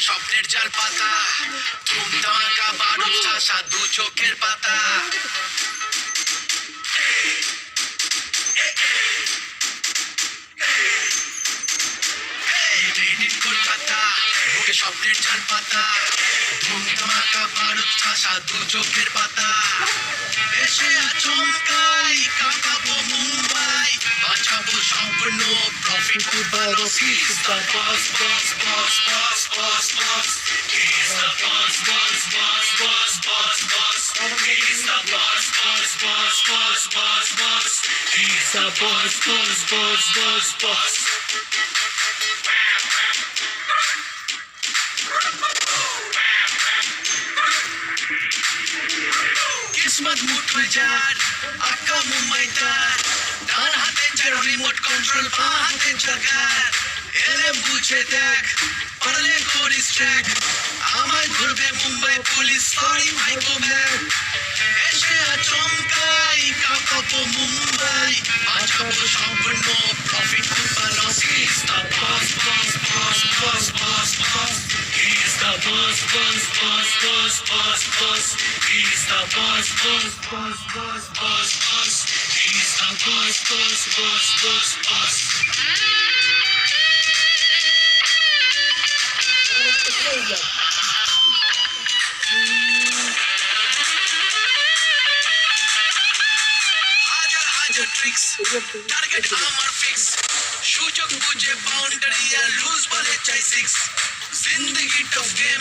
স্বপ্নের চাল পাতা, ধুম ধামাকা বারুদ ঠাসা দু চোখের পাতা। কলকাতা বুকে স্বপ্নের চাল পাতা, ধুম ধামাকা বারুদ ঠাসা দু চোখের পাতা। এসে আচমকাই কাঁপাবো মুম্বাই, বাঁচাবো স্বপ্ন প্রফিট উঠবা রফিস। The boss, boss, boss, boss, boss, boss. He's the boss, boss, boss, boss, boss, boss. He's the boss, boss, boss, boss, boss, boss. He's the boss, boss, boss, boss, boss. किस्मत मुठ्ठी jar आका मुंबई तार, डान हाथे चार remote control बां हाथे जगार। एले बुझे देख पड़ले कोरिस ट्रैक, आमाय घुरबे मुंबई पुलिस सॉरी भाइको मैन। एसे আচমকাই কাঁপাবো মুম্বাই, বাঁচাবো স্বপ্ন প্রফিট উঠবা লসিস। The boss, boss, boss, boss, boss, boss. He's the boss, boss, boss, boss, boss, boss. He's the boss, boss, boss, boss, boss, boss. He's the boss, boss, boss, boss, boss. হাজার হাজার tricks, target আমার fix. সুযোগ বুঝে boundary আর loose বলে চাই six. জিন্দগি ToF game,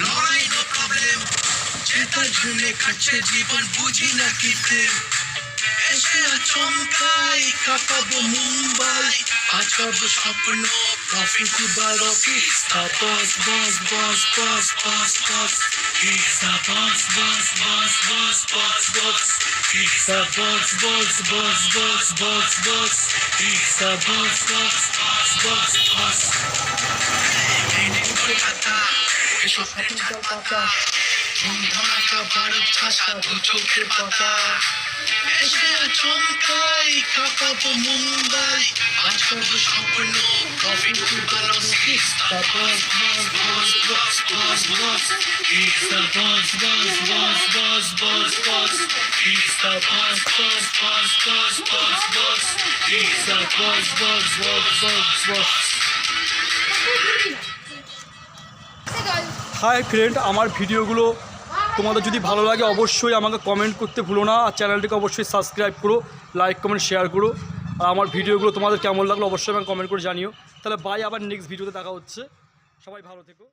লড়াই no problem, জেতার জন্য কাটছে জীবন বুঝি না কি প্রেম। এসে আচমকাই কাঁপাবো মুম্বাই, বাঁচাবো স্বপ্ন প্রফিট উঠবা রফিস। The boss, boss, boss, boss, boss, boss. He's the boss, boss, boss, boss, boss, boss. He's the boss, boss, boss, boss, boss, boss. He's the boss, boss, boss, boss, boss. Kolkata স্বপ্নের চাল পাতা, ধুম ধামাকা বারুদ ঠাসা দু চোখের পাতা। এসে আচমকাই কাঁপাবো মুম্বাই, বাঁচাবো স্বপ্ন প্রফিট উঠবা লসিস। The boss, boss, boss, boss, boss, boss. He's the boss, boss, boss, boss, boss, boss. He's the boss, boss, boss, boss, boss, boss. He's the boss, boss, boss, boss, boss. Hi friend, আমার ভিডিওগুলো তোমাদের যদি ভালো লাগে অবশ্যই আমাকে comment করতে ভুলো না, আর চ্যানেলটিকে অবশ্যই সাবস্ক্রাইব করো, লাইক কমেন্ট শেয়ার করো। আর আমার ভিডিওগুলো তোমাদের কেমন লাগলো অবশ্যই আমাকে কমেন্ট করে জানিও। তাহলে বাই, আবার নেক্সট ভিডিওতে দেখা হচ্ছে। সবাই ভালো থেকো।